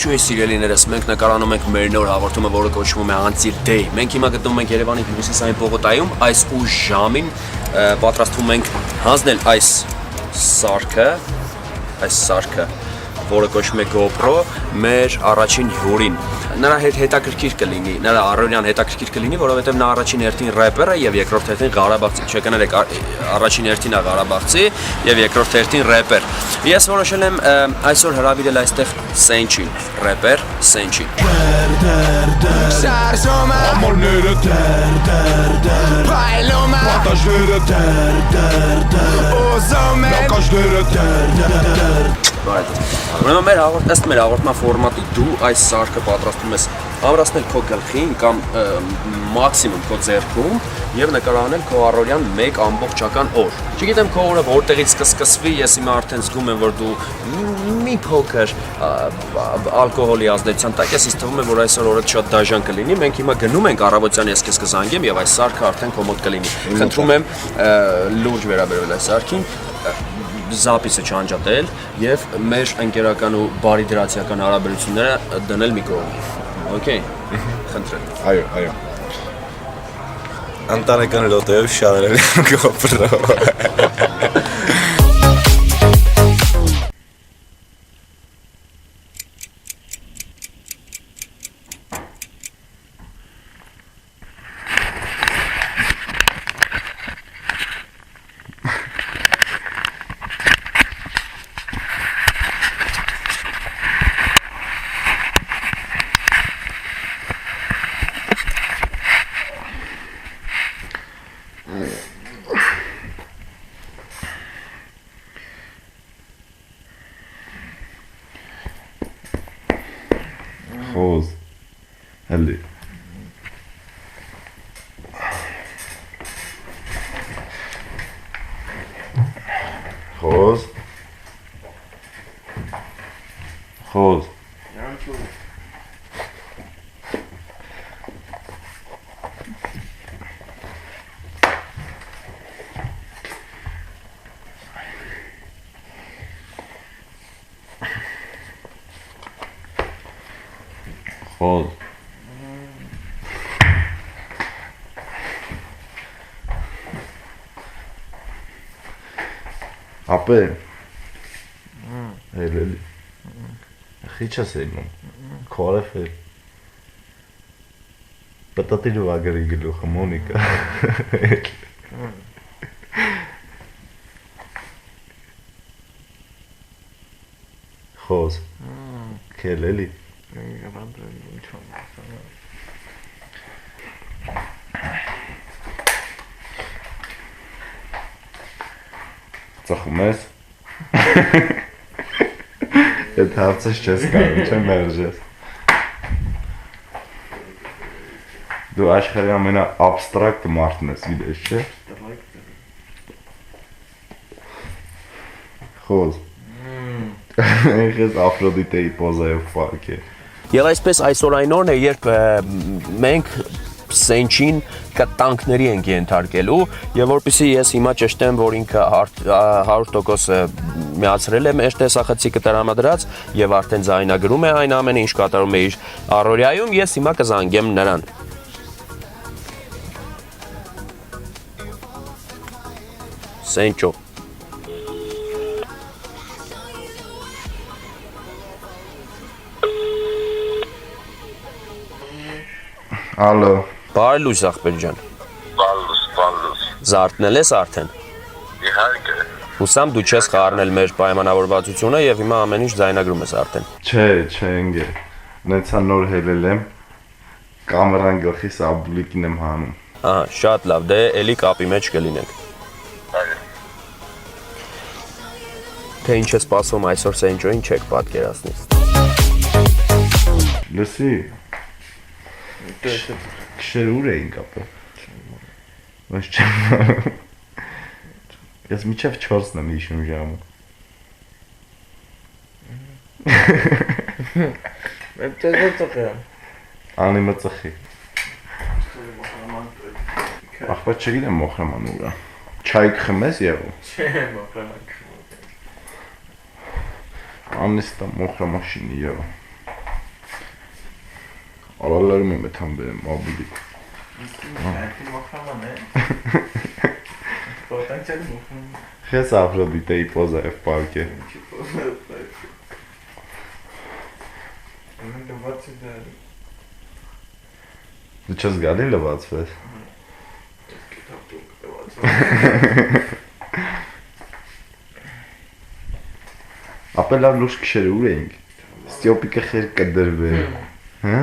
Ողջույն սիրելիներս, մենք նկարանում ենք մեր նոր հաղորդումը, որը կոչվում է Անծիր Day։ Մենք հիմա գտնվում ենք Երևանի Հյուսիսային պողոտայում, այս ուշ ժամին պատրաստվում ենք հանձնել այս սարքը, որը կոչվում է GoPro, մեր առաջին հյուրին։ Նրա հետ հետաքրքիր կլինի, նրա առօրյան հետաքրքիր կլինի, որովհետև նա առաջին հերթին рэպեր է եւ երկրորդ հերթին Ղարաբաղցի, չկներեք, առաջին հերթին է Ղարաբաղցի եւ երկրորդ հերթին рэպեր։ Ես որոշել եմ այսօր հրավիրել այստեղ Սենչին, рэպեր Սենչին։ Ամորները պատաժները նակաշները Ուրեմն մեր հաղորդման ֆորմատի դու այս սարքը պատրաստում ես ամրացնել քո գլխին կամ մաքսիմում քո ձեռքում եւ նկարահանել քո առօրյան մեկ ամբողջական օր։ Չգիտեմ քո օրը որտեղից կսկսվի, ես հիմա արդեն զգում եմ, որ դու մի փոքր ալկոհոլի ազդեցության տակ ես, ինձ թվում է, որ այսօր օրը շատ դաժան կլինի։ Մենք հիմա գնում ենք առավոտյան, ես քեզ կզանգեմ եւ այս սարքը արդեն քո մոտ կլինի։ Խնդրում եմ լուրջ վերաբերվել այս սարքին, զապիսը չանջատել եւ մեր ընկերական ու բարի դրացիական հարաբերությունները դնել մի կողմ։ Okay, խնդրեմ։ Այո։ Անտանեկան լոտոյով շարել եմ GoPro։ Խոզ, հելի Խոզ Ապե Էլելի Խիչ ես էնում Քորեվ է Պտատիլու ագրի գլուխը Մոնիկա Խոզ Քել էլի Ծխում ես Այդ հարցս չես կարող, չեմ մերժես Դու աշխարհի ամենա աբստրակտ մարդն ես, գիտես, չէ՞։ Խոզ Ես Աֆրոդիտեի պոզայով պարկ է Եվ այսպես այսօր այն օրն է, երբ մենք Սենչին կտանքների ենք ենթարկելու եւ որպեսզի ես հիմա ճշտեմ, որ ինքը 100% միացրել է մեր տեսախցիկը տրամադրած եւ արդեն ձայնագրում է այն ամենը, ինչ կատարում է իր առօրյայում, ես հիմա կզանգեմ նրան։ Սենչո Ալո Բարի լույս ախպեր ջան։ Բալլուս Զարթնել ես արդեն։ Իհարկե Հուսամ դու չես խառնել մեր պայմանավորվածությունը եւ հիմա ամեն ինչ ձայնագրում ես արդեն։ Չէ, ընկե Նեցա նոր հելել եմ Կամերան գլխիս աբուլիկին եմ հանում Ահա, շատ լավ, դե էլի կապի մեջ կլինենք։ Այո Թե ինչ է սպասում այսօր Սենչոին չեք պատկերացնի։ Լսի Քշեր ուր էինք ապա Ոչ չեմ Ես միջև 4-ն եմ հիշում ժամը Անի մծխի Ախպա չգիտեմ մոխրաման ուրա Չայ կխմես եղու Չէ մոխրաման Անիստա մոխրամաշինի եղու Արալարում եմ էթան բերեմ, աբուլիկ։ Այդի մոխրաման է։ Պոտենցիալի մոխրաման։ Խես Աֆրոդիտեի պոզա է պարկ է։ Ինչի պոզա է պարկ է։ Ուրեն լվացի դարի։ Դու չես գալի լվացվես։ Կետապտուկ լվացվես։ Ապել լավ լուշ կշերը ուր էինք։ Ստյոպիկը խեր կդրվե։ Հա?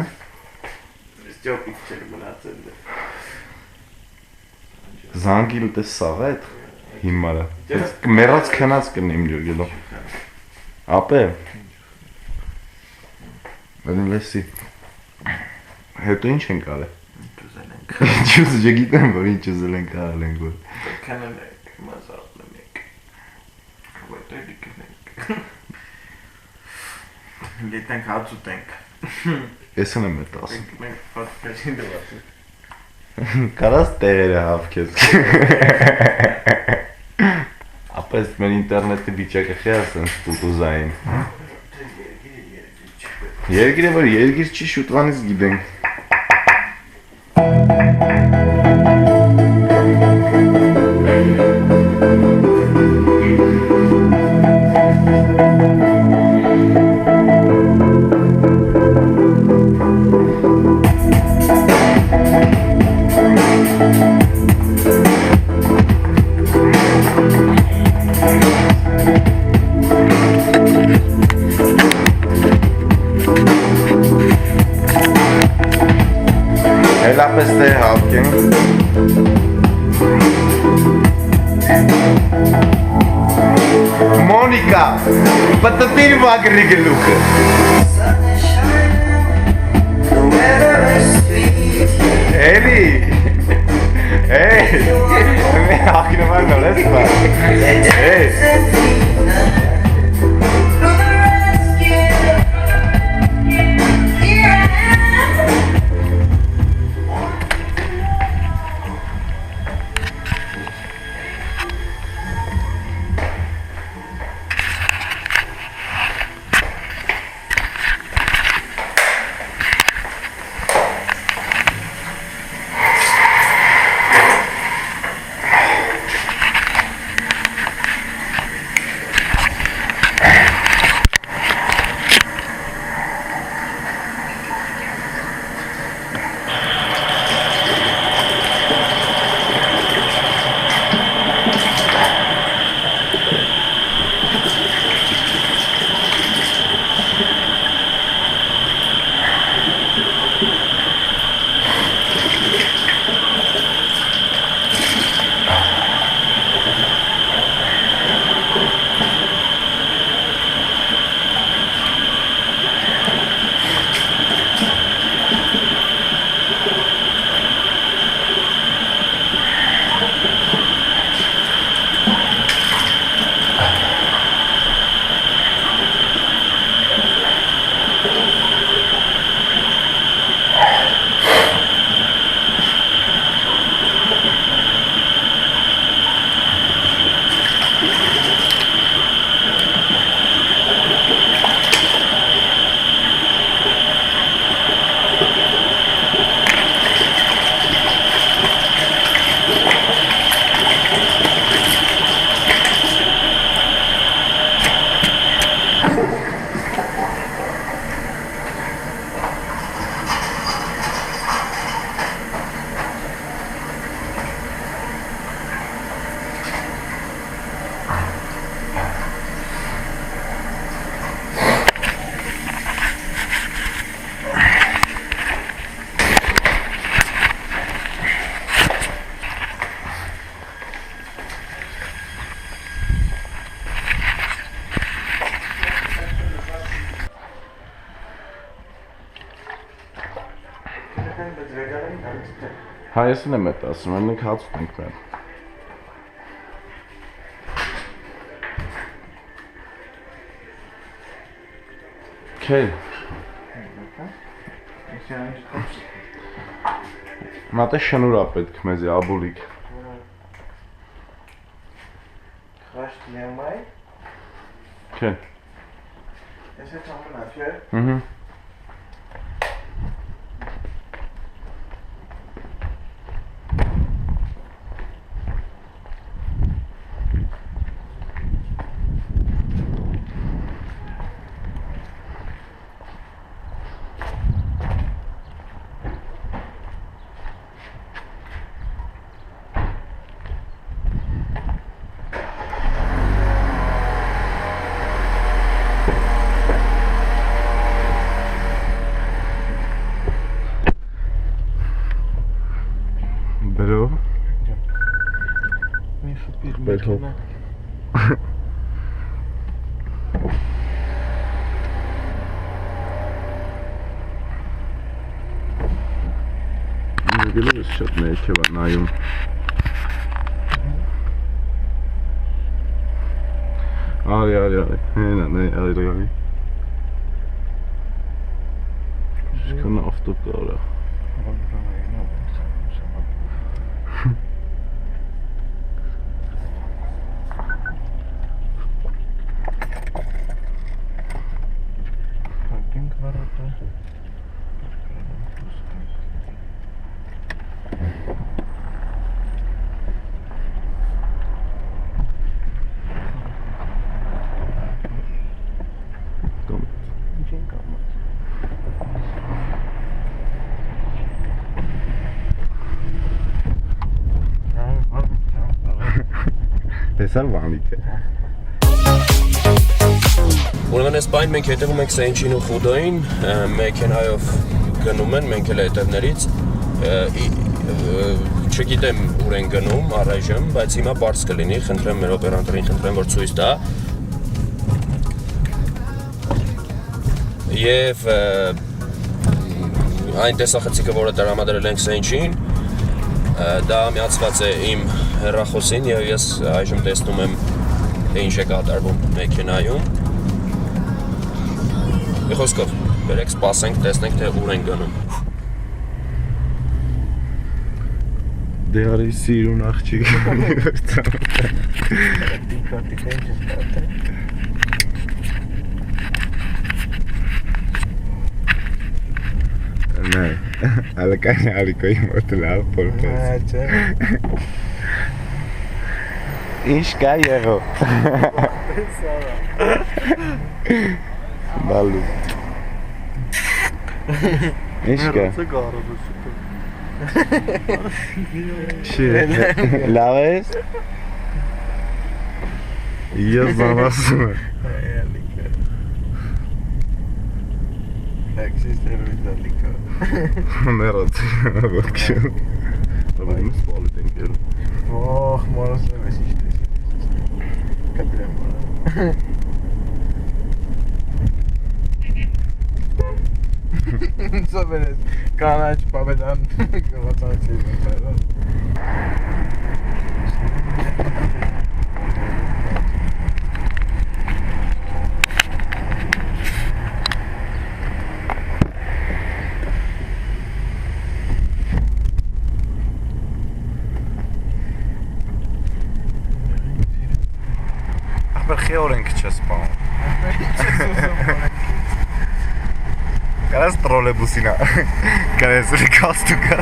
Ստյոպիկ չեր մնացել է։ Զանգիլ տես սաղա էդ հիմարը։ Մերած քնած կնեմ ջոգելով։ Ապե։ Բերում լեսի։ Հետո ինչ ենք արել։ Ճուզել ենք։ Չգիտեմ, որ ինչ ուզել ենք արել ենք որ։ Կանան ենք, մազատն ենք։ Որտե՞ղ ենք։ Գետենք հաց ուտենք։ Էսն եմ էտ ասում։ Մենք պատկերին դվածում։ Կարաս տեղերը հավքես։ Ապես մեր ինտերնետի վիճակը խի ասեն ստուտուզային։ Երգիրը որ երգիր չի շուտվանից գիտենք։ Հելապես թե հավքենք։ Մոնիկա, պտտիր վագրի գլուխը։ Էլի, մի հակնման նոր ես բար։ Հայեսն եմ էտ ասում, ենք հաց ուտենք մեր։ Քեյ։ Մատե շնուրա պետք մեզի աբուլիկ։ Խաշտ լեմայ։ Քեյ։ Ես է ճամպնա, չէ։ Բերհո։ Գլուս շատ ներքև է նայում։ Արի, հենա, արի։ Շքան ավտոկար է։ Տեսար վանիքը։ Ուրեմն այս պայն մենք հետևում ենք Սենչին ու Խուդոյին, մեքենայով գնում են, մենք էլ հետևներից, չգիտեմ ուր են գնում առայժմ, բայց հիմա պարզ կլինի, խնդրեմ մեր օպերանտորին, խնդրեմ որ ցույց տա։ Եվ այն տեսախցիկը, որը տրամադրել ենք Սենչին, դա միացված է իմ հեռախոսին եւ ես այժմ տեսնում եմ թե ինչ է կատարվում մեքենայում։ Մի խոսքով, բերեք սպասենք, տեսնենք թե ուր են գնում։ Դե արի սիրուն աղջիկ։ Nei, alla canne alikoy motla podcast. Iş kayero. Balu. İş ka. La ves? Я завасу. Nerede? Bakıyorum. Tabii spalı denk geldi. Oh, moros ves işte. Kapıdan bana. Sabırız. Kanaç babadan. Vatan çizim falan. Berge orenk չսպան։ Կարաս տրոլեբուսինա։ Կարաս ռիկաստուկա։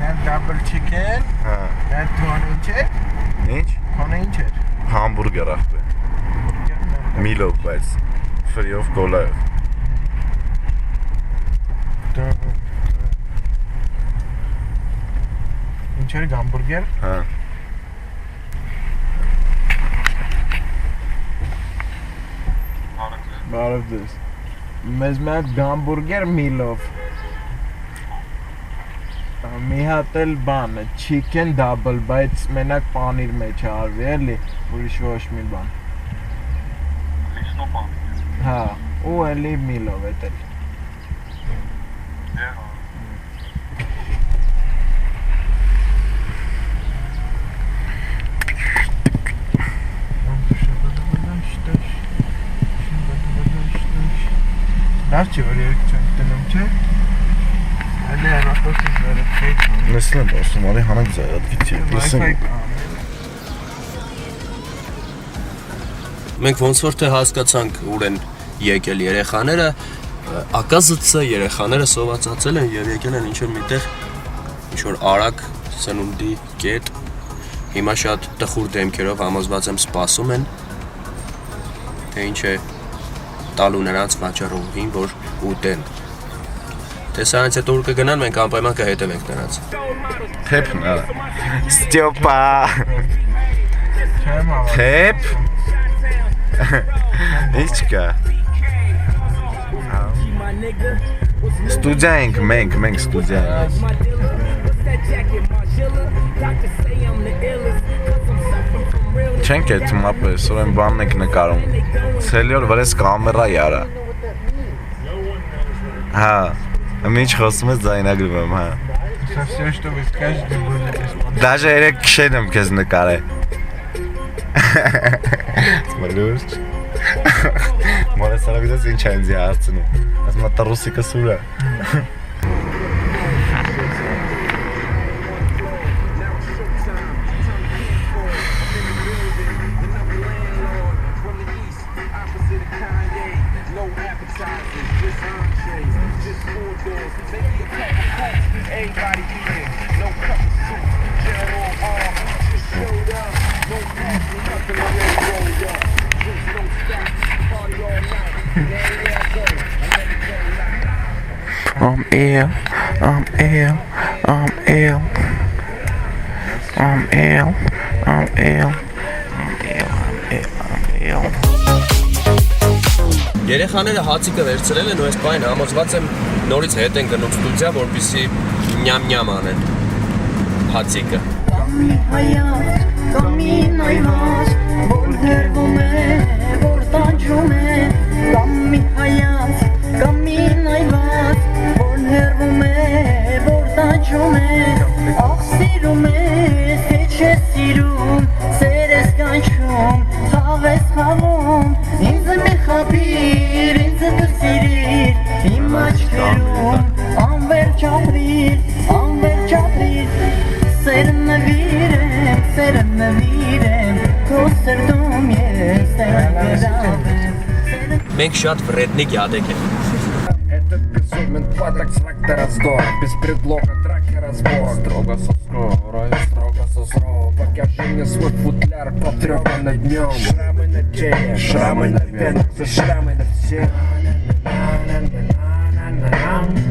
That double chicken. Հա։ That թոնը ինչ է։ Ինչ։ Թոնը ինչ է։ Համբուրգեր ախպե։ Միլով բայց free of cola։ Ինչ է համբուրգեր։ Հա։ Բարև ձեզ։ Մեզ մեկ համբուրգեր միլով։ Մի հատ էլ բանը, chicken double, բայց մենակ պանիր մեջ է արվի, էլի, ուրիշ ոչ մի բան։ Լիսնո բան։ Հա, ու էլի միլով էդ էլ։ Դար չի, որ երեք չենք տնում, չէ։ Էլի հեռախոսից վերև խեյթ ման։ Նեսլեմ ասում, արի հանակ զայատ գիցի։ Մենք ոնց որ թե հասկացանք ուր են եկել երեխաները, ակազծը երեխաները սովածացել են եւ եկել են ինչ-որ միտեղ ինչ-որ արագ սնունդի կետ։ Հիմա շատ տխուր դեմքերով համոզված եմ սպասում են, թե ինչ է տալու նրանց վաճառողին, որ ուտեն։ Թե սրանից հետո ուր կգնան, մենք անպայման կհետևենք նրանց։ Թեփն է։ Ստյոպա։ Չեմ հավատում։ Թեփ։ Ինչ կա։ Ստուդիա ենք մենք ստուդիա ենք։ Չենք էթում ապես, ուրեմն բանն ենք նկարում։ Ցելիոր վրես կամերա յարա։ Հա, ինչ խոսում ես ձայնագրում եմ, հա։ Все, что вы скажете, будет исполнено. Даже երեք քշեն եմ քեզ նկարել։ Смотришь? Մորը սարագդես ինչ է ինձ հարցնում։ Ասում եմ ռուսիկը սուրա։ I'm ill, I'm ill, I'm ill, I'm ill, I'm ill, I'm ill, I'm ill. Երեխաները հացիկը վերցրել են ու այս բանը համոզված եմ նորից հետ են գնում ստուդիա, որպեսզի նյամ-նյամ անեն հացիկը։ Կամի հայաց, կամի նայված, որ հերվում է, որ տանջում է, կամի հայաց, կամի նայված, որ հերվում է, որ տանջում է, աղ սիրում ես, թե չես սիրում, սեր ես կանչում, խաղ ես խաղում, ինձ մի խաբիր, ինձ դու սիրիր, իմ աչքերում, անվերջ ապրիր, Սերն նվիրեմ, քո սրտում ես սերն Մենք շատ վրեդնիկ յադեք ենք։ Этот безумен падок с факта раздора, без предлога драки разбор. Строго со строго, покажи мне свой футляр, потрепанный днем. Шрамы на теле, шрамы на венах, за шрамы на все.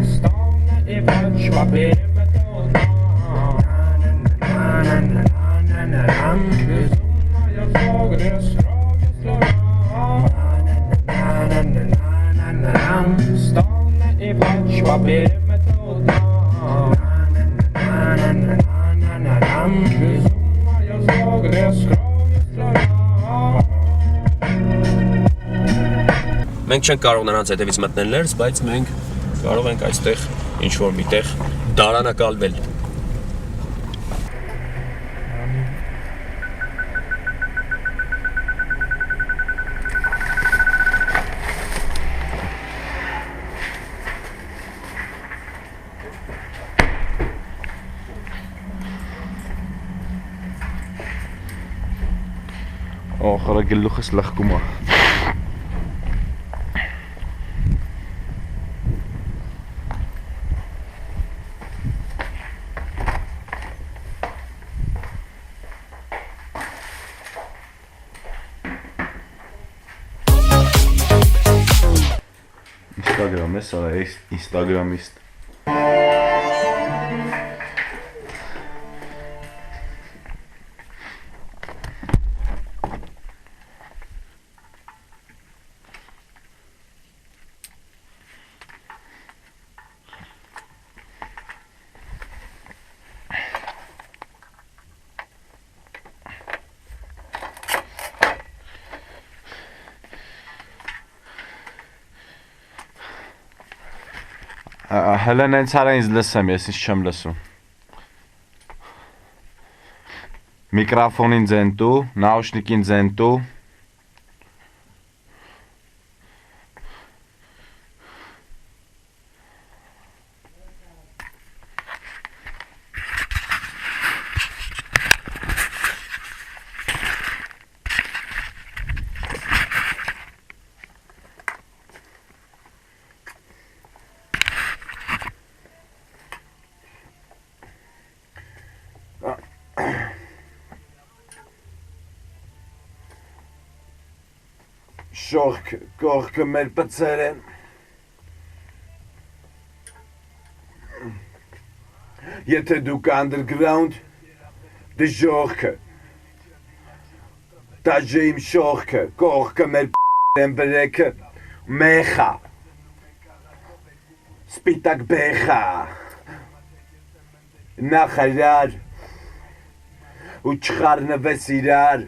Столна и почва переметнула. Безумная согрес, кровью слова. Столна и почва переметнула. Безумная согрес, кровью слова. Մենք չենք կարող նրանց հետևից մտնել ներս, բայց մենք կարող ենք այստեղ ինչ-որ միտեղ դարանակալվել։ Ախր գլուխս լղկում է։ Instagram է, սա է Instagramist։ Հելեն հենց արա ինձ լսեմ, ես ինձ չեմ լսում։ Միկրոֆոնին ձենտու, նաուշնիկին ձենտու։ Շողք, կողքը մեր պծեր են։ Եթե դուք underground, դե շողքը։ Դաժե իմ շողքը, կողքը մեր են բրեքը, մեխա։ Սպիտակ բեխա։ Նախարար։ Ու չխարնվես իրար։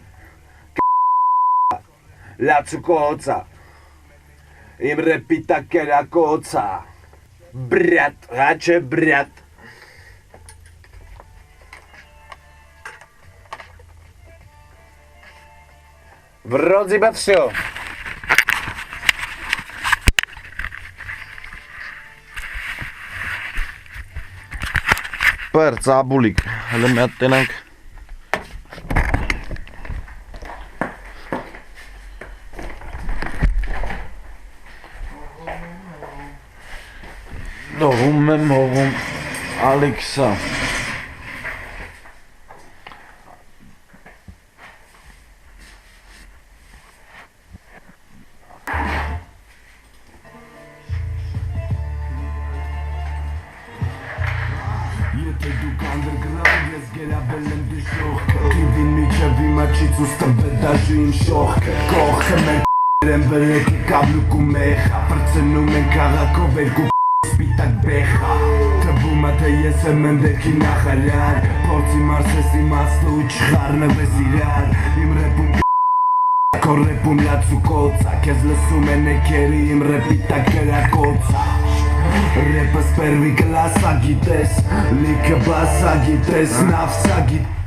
լացուկոցա Իմ ռեպիտա կերակոցա Բրյատ, հա չէ բրյատ Вроде бы все. Պեր, ծաբուլիկ, հլը մի հատ տենանք Նողում եմ հողում Ալեքսա Եթե դուք underground ես գերաբել եմ դիշողքը Թիվին միջև իմաչից ու ստմբետաժի իմ շողքը Կողքը մեր եմ բրեք կավլուկ ու մեխա Պրծնում են կաղաքով երկու սպիտակ բեխա Թվում է թե ես եմ ընդերքի նախարար Փորձի մարսես իմաստը ու չխարնվես իրար Իմ ռեպում քո ռեպում լացուկոցա Քեզ լսում են էքերի իմ ռեպիտա կերակոցա Ռեպս պերվի կլասա գիտես Լիքը բասա գիտես նավսա գիտես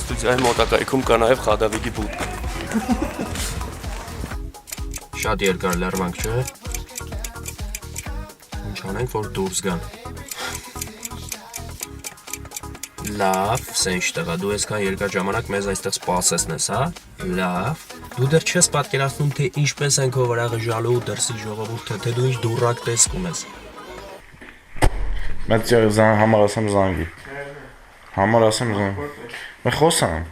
Ստուդիայի մոտակայքում կա նաև Խադավիգի բուտկա։ Շատ երկար լեռնանք չէ։ Ինչ անենք, որ դուրս գան։ Լավ, սենչ տղա, դու այսքան երկար ժամանակ մեզ այստեղ սպասեցնես, հա։ Լավ։ Դու դեռ չես պատկերացնում, թե ինչպես են քո վրա գժալու ու դրսի ժողովուրդը, թե դու ինչ դուրակ տեսքում ես։ Մեծ համար ասեմ զանգի։ Համար ասեմ զանգի։ Մե խոսամ։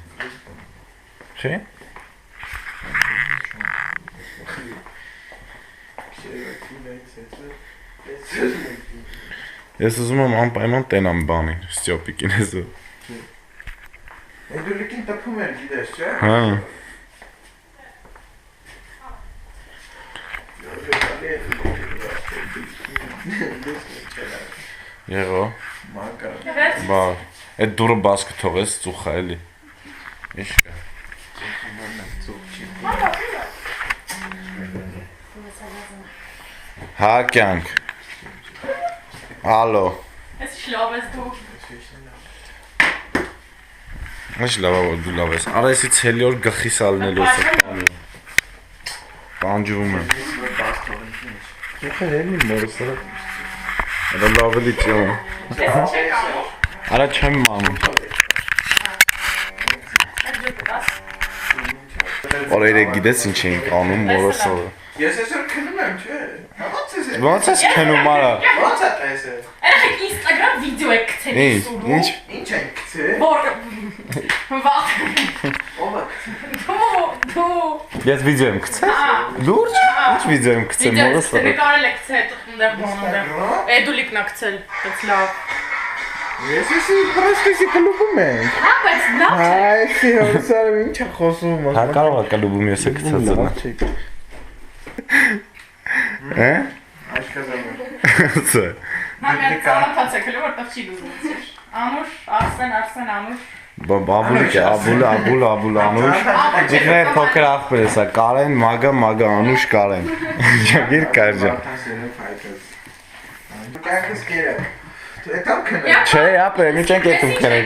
Չէ՞։ Ես ուզում եմ անպայման տենամ բանի, Ստյոպիկին ես ու։ Դու լիքին տպում էր գիտես, չէ՞։ Հա։ Եղո։ Մակա։ Բա, այդ դուրը բաց կթողես, ծուխա էլի։ Ինչ կա։ Հա կյանք։ Ալո։ Ես շլավ ես դու։ Ինչ լավ է որ դու լավ ես։ Արա էսի ցելի օր գլխիս ալնելուց է բանի։ Բանջվում եմ։ Եկել էլի մորս արա։ Արա լավ էլի ճիոն։ Արա չեմ մանում։ Օրերը գիտես ինչ էինք անում մորս օրը։ Ես այսօր քնում եմ, չէ։ Ոնց ես քնում արա։ Ոնց է տեսել։ Երեք Instagram վիդեո եք գցել սուրու։ Ինչ։ Ինչ են գցել։ Որ վախ։ Ո՞վ Դու։ Ես վիդեո եմ գցել։ Լուրջ։ Ինչ վիդեո եմ գցել մորս օրը։ Նկարել եք գցել տխնդեր բանոդեր։ Էդուլիկն ա գցել, բայց լավ։ Ես էսի պրոստեսի կլուբում ենք։ Հա, բայց լավ չէ։ Այսի հոսարը ինչ է խոսում։ Հա կարող է կլուբում ես գցած նա։ Հա։ Աշկազանը։ Սա։ Համեր ծանոթաց եք, որտեղ չի գուզուցիր։ Անուշ, Արսեն, Անուշ։ Բաբուլիկ է, Աբուլ, Անուշ։ Ջիկներ փոքր ախպեր է սա, Կարեն, Մագա, Անուշ, Կարեն։ Ջագիր կարջա։ Կայքս կերը։ Եկամ քնել։ Չէ, ապեր, ինչ ենք եկում քնել։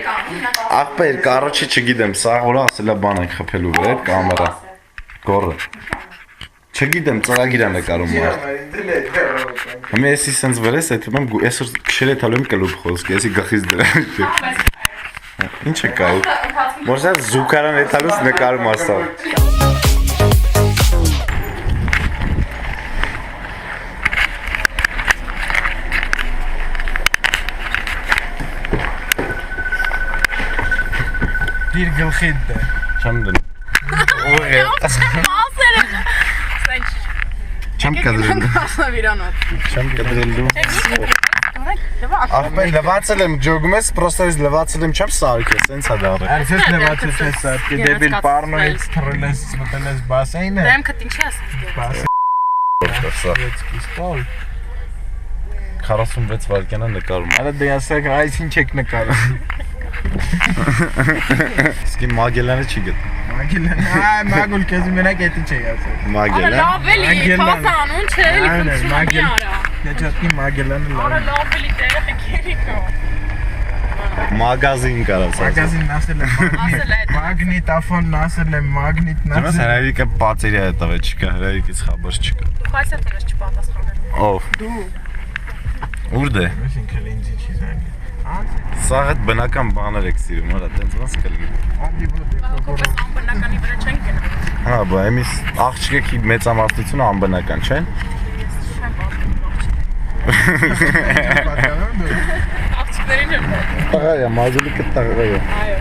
Ախպեր, կարոջի չգիտեմ, սա հորա ասելա բան եք խփելու վրա այդ կամերա։ Գորը։ Չգիտեմ, ծրագիր է նկարում մարդ։ Հիմա էսի սենց վրես, այդ ում այսօր քշել է տալու եմ կլուբ խոսք, էսի գլխից դրա։ Ինչ է կայ։ Մորսա զուգարան է տալուց նկարում ասա։ Դիր գլխիդ դե։ Չեմ դնում։ Ուղղ է։ Ասել եմ։ Սենչ։ Չեմ կադրել։ Ասավիրանոտ։ Չեմ կադրելու։ Ախպեր լվացել եմ ջոգում ես, պրոստը ես լվացել եմ չեմ սարքել, սենց է դարը։ Արցես լվացես ես սարքի, դեբիլ պարնոից թռել ես, մտել ես բասեյնը։ Դեմ քտ ինչի ասես։ Սա։ Պիստոլ։ 46 վայրկյան է նկարում։ Արա դե ասեք, այս ինչ եք նկարում։ Իսկի Մագելյանը չի գտ։ Մագելյան, Մագուլ քեզ մենակ էտի չի ասել։ Մագելյան։ Լավ էլի, փոխանուն չէ, էլի Մագելյան։ Քեչատի Մագելյանը լավ։ Արա լավ էլի տեղը քերիկո։ Մագազին կարաս։ Մագազինն ասել է մագնիտոֆոնն ասել է մագնիտն ասել։ Դες հրավիրքը բացերի է տվել, չկա հրավիրքից խաբար չկա։ Դու այս դերս չպատասխանել։ Ով։ Դու։ Ուր դե։ Այսինքն ինձ չի զանգի։ Սա այդ բնական բաներ եք սիրում, հələ տենց ոնց կլինի։ Ահա անբնականի վրա չեն գնա։ Հա, բա էմիս աղջիկի մեծամասնությունը անբնական չեն։ Աղջիկներին եմ։ Տղա է, մազուլիկը տղա է։ Այո։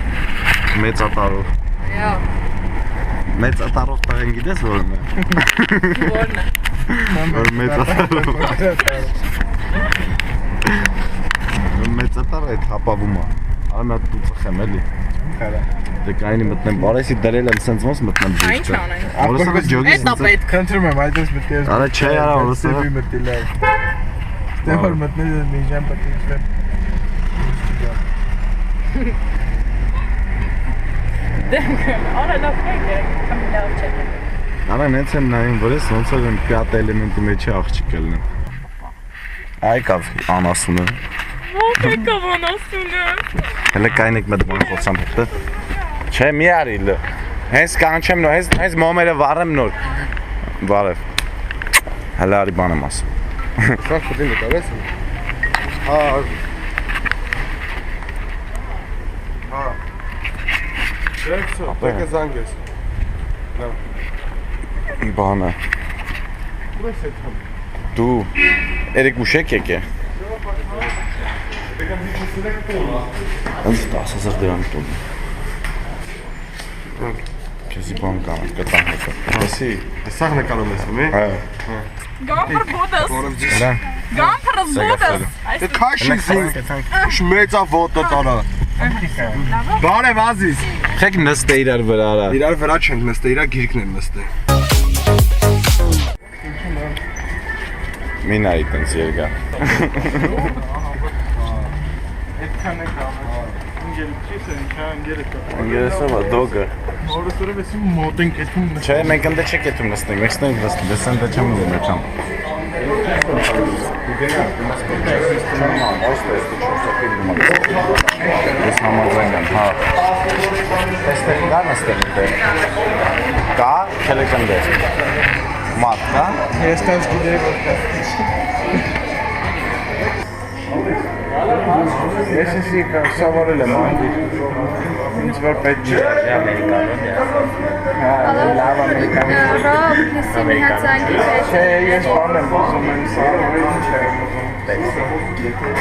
Մեծատարով։ Այո։ Մեծատարով տղեն գիտես որն է։ Որն է։ Որ մեծատարով։ Մեծատար այդ հապավում է։ Արա մի հատ դու ծխեմ էլի։ Կարա։ Դե կայնի մտնեմ, բարեսի դրել եմ սենց ոնց մտնեմ դուրս։ Ինչ անենք։ Որսը ջոգի Էտա պետք։ Խնդրում եմ, այդպես մտես։ Արա չէ, արա որսը։ Մտի լավ։ Դե որ մտնես մի ժամ պատիվ։ Դե արա լավ է, կամ լավ չէ։ Արա նենց եմ նայում, որ ես ոնց որ եմ պյատ էլեմենտի մեջ աղջիկ կլնեմ։ Այ կավ անասունը։ Ո՞վ է կավ անասունը։ Հələ կայնեք մեծ բան խոսամ հետը։ Չէ, մի արի լը։ Հենց կանչեմ նոր, հենց մոմերը վառեմ նոր։ Վառև։ Հələ արի բան եմ ասում։ Սա խնդրի նկարես։ Հա։ Հա։ Շեքսո, դեկը զանգես։ Բանը։ Ո՞ր ես այդ։ Դու երեք ուշեք եկե։ Անց 10000 դրամ տուն։ Քեզի բան կամ կտամ հետո։ Ասի, Սա նկարում ես ո՞ւմ է։ հա։ Գամփր բոդս։ Հələ։ Գամփր բոդս։ Դե քաշի զինք։ Շմեծա ոտը տարա։ Բարև ազիզ։ Խեք նստե իրար վրա արա։ Իրար վրա չենք նստե, իրա գիրկն են նստե։ Մի նայի տենց երգա։ Այդքան է կամը։ Ինգելիք չի սեն, ինչա ինգելիք կա։ Ինգելիսը բա դոգը։ Որսորով էսի մոտ ենք էթում նստենք։ Չէ, մենք ընդ չեք եթում նստենք, մենք ստենք նստենք, դες ընդ չեմ ուզում եչամ։ Ես համաձայն եմ, հա։ Այստեղ կա նստենք դեր։ Կա, քելեք ընդեր։ Մարդ կա։ Ես տես գիտեի որ կա։ Ես էսի սավարել եմ անդի։ Ինձ որ պետք չի ամերիկանոն է։ Հա, լավ ամերիկանոն։ Ռոբ, լիսին հացանքի պետք։ Չէ, ես բան եմ ուզում եմ սարը, ինչ եմ ուզում։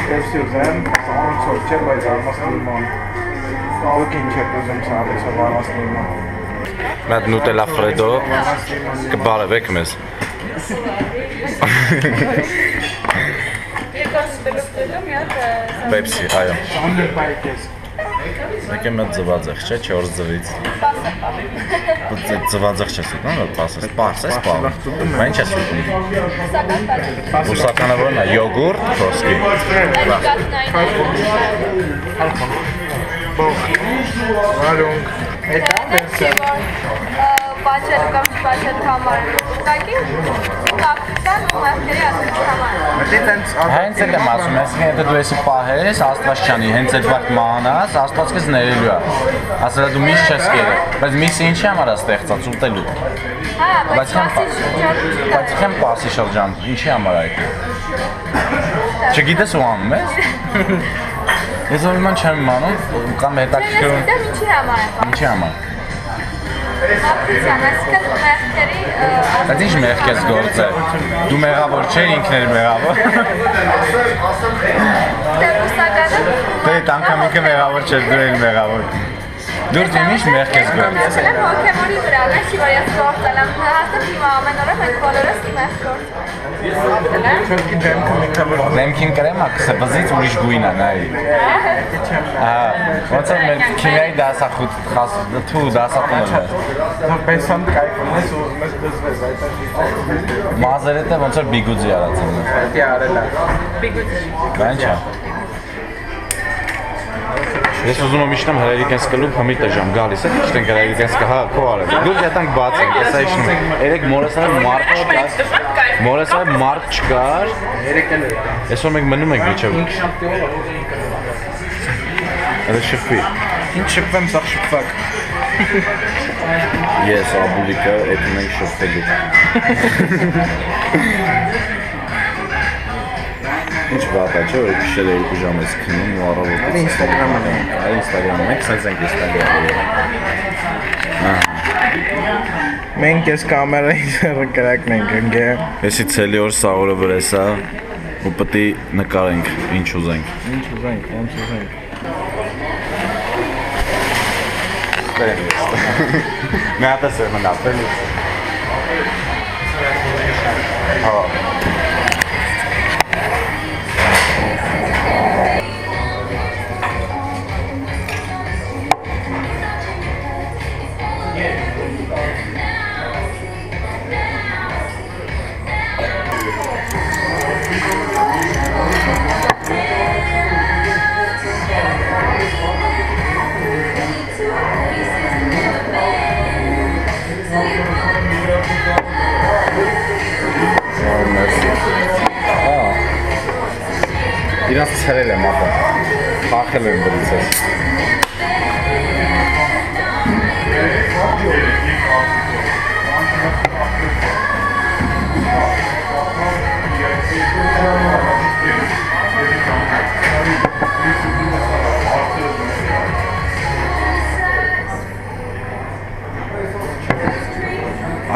Տեսի ուզեմ, սարը չէ, բայց արմասնիման։ Դուք ինչ եք ուզում սարը, արմասնիման։ Մատ նուտելա ֆրեդո կբարևեք մեզ։ Պեպսի, այո։ Անդր բայկես։ Մեկ եմ այդ ձվածեղ, չէ, 4 ձվից։ Ձվածեղ չես ուտնում, որ պասես, պասես պավ։ Բա ինչ ես ուտնում։ Բուսականը որն է, յոգուրտ, քոսկի։ Վարունգ։ Էտա վերսիա։ Բաչել կամ չբաչել համար ուտակի, կապիտան ու մեղքերի ասում համար։ Հենց էլ եմ ասում, եթե դու եսի պահես, աստված չանի, հենց այդ վաղ մահանաս, աստված կեզ ներելու է։ Ասել է դու միս չես կերը, բայց միսը ինչի համար է ստեղծած, ուտելու։ Հա, բայց չեմ պասի շրջան, ինչի համար այդ։ Չգիտես ու անում ես։ Ես որ իման չեմ իմանում, կամ հետաքրքրում։ Ես ինչի համար է։ Ինչի համար։ Ապրիցիան, այսինքն մեղքերի… Այդ ինչ մեղք ես գործել։ Դու մեղավոր չէ, ինքն էր մեղավոր։ Դե բուսականը… Դե այդ անգամ ինքը մեղավոր չէր, դու էլ մեղավոր։ Դուրս իմիշ մեղքես գոր։ Ես եմ հոգևորի վրա, չի որ ես գործել եմ, հաստատ հիմա ամեն օրը մենք բոլորս մեղ գործում։ Չորքի դեմքը մեկավոր։ Դեմքին կրեմ ակսը բզից ուրիշ գույն է նայի։ Ոնց է մեր քիմիայի դասախոս դու դասախոսն ես։ Որպես ամ կայֆում ես ու մեզ դզվես այդ։ Մազերետը ոնց է բիգուձի արած են։ Դա արել է։ Բիգուձի։ Բան չէ։ Ես ուզում եմ իշտեմ հրերիկենս կլուբ հմի տժամ գալիս է, իշտենք հրերիկենս կհա քո արել։ Դուք ետնք բաց ենք, ես այշնում։ Երեք մորեսավ մարդ չկար։ Մորեսավ մարդ չկար։ Երեկել է։ Այսօր մենք մնում ենք միջև։ Դա շփվի։ Ինչ շփվեմ, սա շփվակ։ Ես աբուլիկը այդ մենք շփվելու։ Ինչ վատ է, չէ՞ որ քիշել է 2 ժամ ես քնում ու առավոտից Ինստագրամն է։ Այ Instagram-ը մենք սենց ենք Instagram-ը։ Մենք ես կամերայի սերը կրակն ենք ընկե։ Էսի ցելի օր սաղորը վրեսա ու պետք է նկարենք ինչ ուզենք։ Ինչ ուզենք, ոնց ուզենք։ Մի հատ է մնա, պելուց։ Հա։ Իրանց ցերել եմ ապա, խախել եմ բրից ես։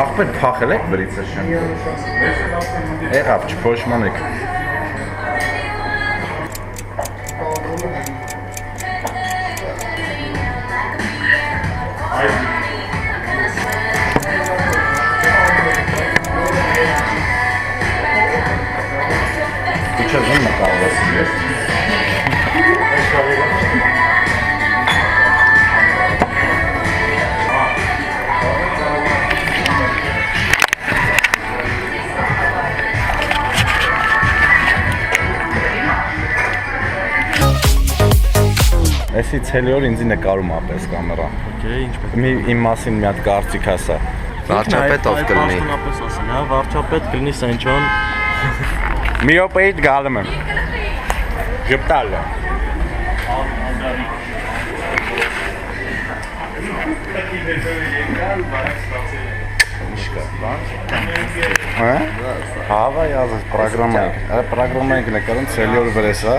Աղբեր փախել եք բրից ես շեմ։ Եղավ չփոշման եք։ Ինչա զում նկարով ասում ես։ Էսի ցելի օր ինձ նկարում ապես կամերան։ Okay, ինչ պետք է։ Իմ մասին մի հատ կարծիք ասա։ Վարչապետ ով կլինի։ Հա, վարչապետ կլինի Սենչոն։ Մի օպեիտ գալում եմ։ Ժպտալը։ Հա? Հավա yazız programmayı. Programmayı նկարում ցելի օր վրեսա։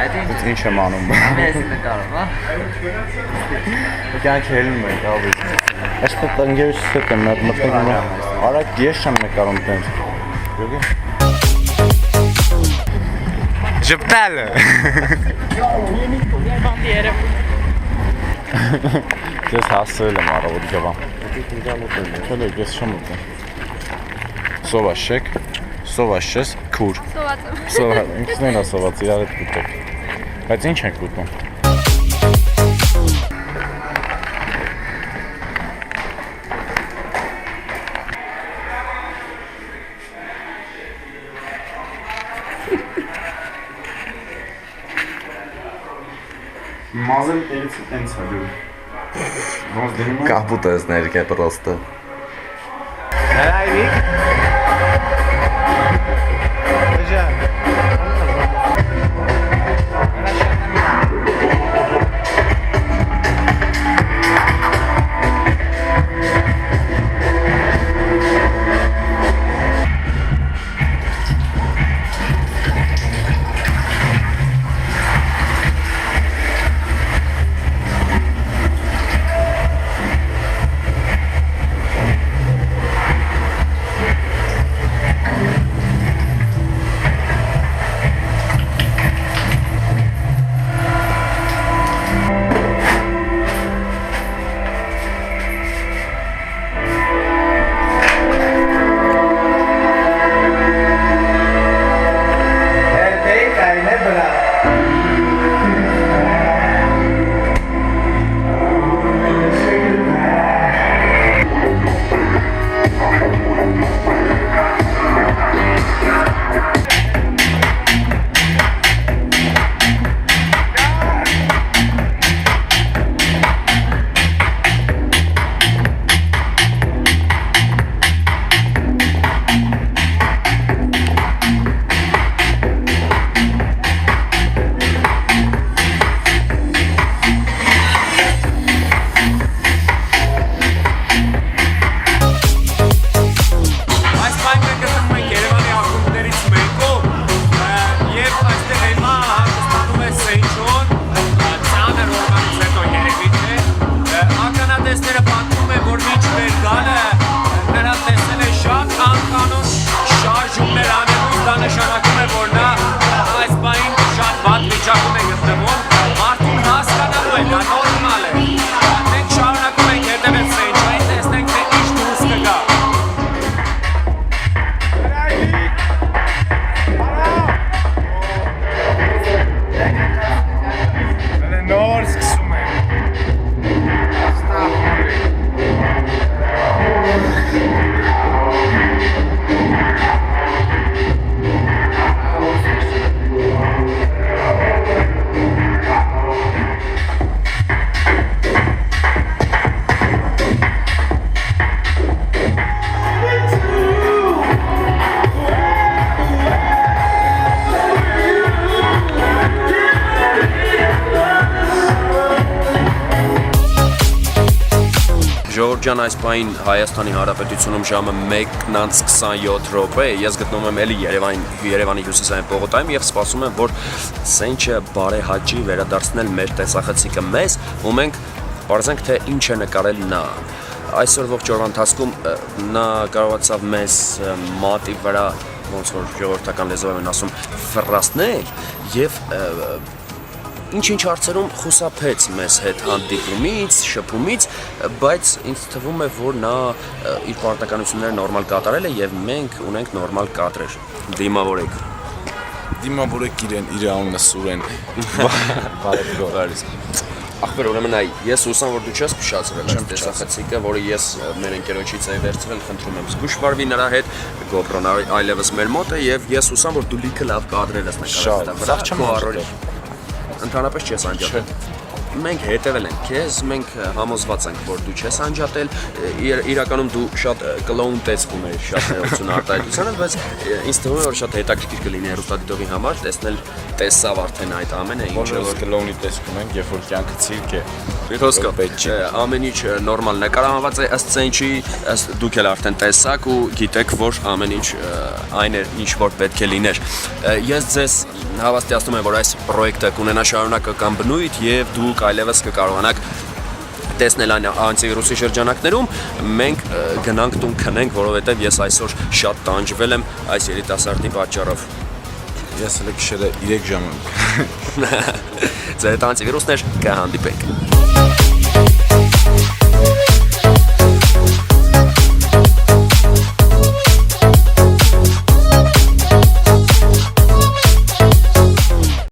Այդ ինչ եմ անում։ Ես նկարում, հա։ Կանչ հելում եք, ավի։ Այսպես ընկերուս հետ եմ մտնում։ Արա ես չեմ նկարում տենց։ Յոգի։ Ժպտալը։ Ես հասել եմ առավոտ գավան։ Չէ, ես չեմ ուտում։ Սովաշեք, սովաշես, քուր։ Սոված եմ։ Սոված, ինքսն են ասոված, իրար հետ կուտեք։ Բայց ինչ ենք ուտում։ Մազել տերից տենց է դու։ Ոնց դնում է։ Կապուտ ես ներկե պրոստը։ Հայրիկ։ Բեժան։ շրջան այս պահին Հայաստանի Հանրապետությունում ժամը 1:27 րոպե է։ Ես գտնվում եմ էլի Երևանի հյուսիսային պողոտայում եւ սպասում եմ, որ Սենչը բարեհաճի վերադարձնել մեր տեսախցիկը մեզ, ու մենք բարձենք թե ինչ է նկարել նա։ Այսօր ողջ օրվա ընթացքում նա կարողացավ մեզ մատի վրա, ոնց որ ժողովրդական լեզվով են ասում, ֆռասնել եւ ինչ-ինչ հարցերում խուսափեց մեզ հետ հանդիպումից, շփումից, բայց ինձ թվում է, որ նա իր պարտականությունները նորմալ կատարել է եւ մենք ունենք նորմալ կադրեր։ Դիմավորեք։ Դիմավորեք իր անունը Սուրեն։ Բարև։ Ախպեր, ուրեմն այ, ես հուսամ, որ դու չես փշացրել այս տեսախցիկը, որը ես մեր ընկերոջից էի վերցրել, խնդրում եմ զգուշ վարվի նրա հետ, GoPro-ն այլևս մեր մոտ է եւ ես հուսամ, որ դու լիքը լավ կադրեր ես նկարել։ Ընդհանրապես չես անջատել։ Մենք հետևել ենք քեզ, մենք համոզված ենք, որ դու չես անջատել, իրականում դու շատ կլոուն տեսք ունես, շատ ներողություն արտահայտությանը, բայց ինձ թվում է, որ շատ հետաքրքիր կլինի հեռուստադիտողի համար տեսնել տեսավ արդեն այդ ամենը, ինչը որ կլոունի տեսք ունենք, երբ որ կյանքը ցիրկ է։ Խոսքով, ամեն ինչ նորմալ նկարահանված է ըստ Սենչի, ըստ դուք էլ արդեն տեսաք ու գիտեք, որ ամեն ինչ այն է, ինչ որ պետք է լիներ։ Ես ձեզ հավաստիացնում եմ, որ այս պրոյեկտը կունենա շարունակական բնույթ եւ դուք այլևս կկարողանաք տեսնել այն անտիվիրուսի շրջանակներում, մենք գնանք տուն քնենք, որովհետեւ ես այսօր շատ տանջվել եմ այս երիտասարդի պատճառով։ Ես հենց գիշերը 3 ժամ եմ։ Ձեր հետ անտիվիրուսներ կհանդիպենք։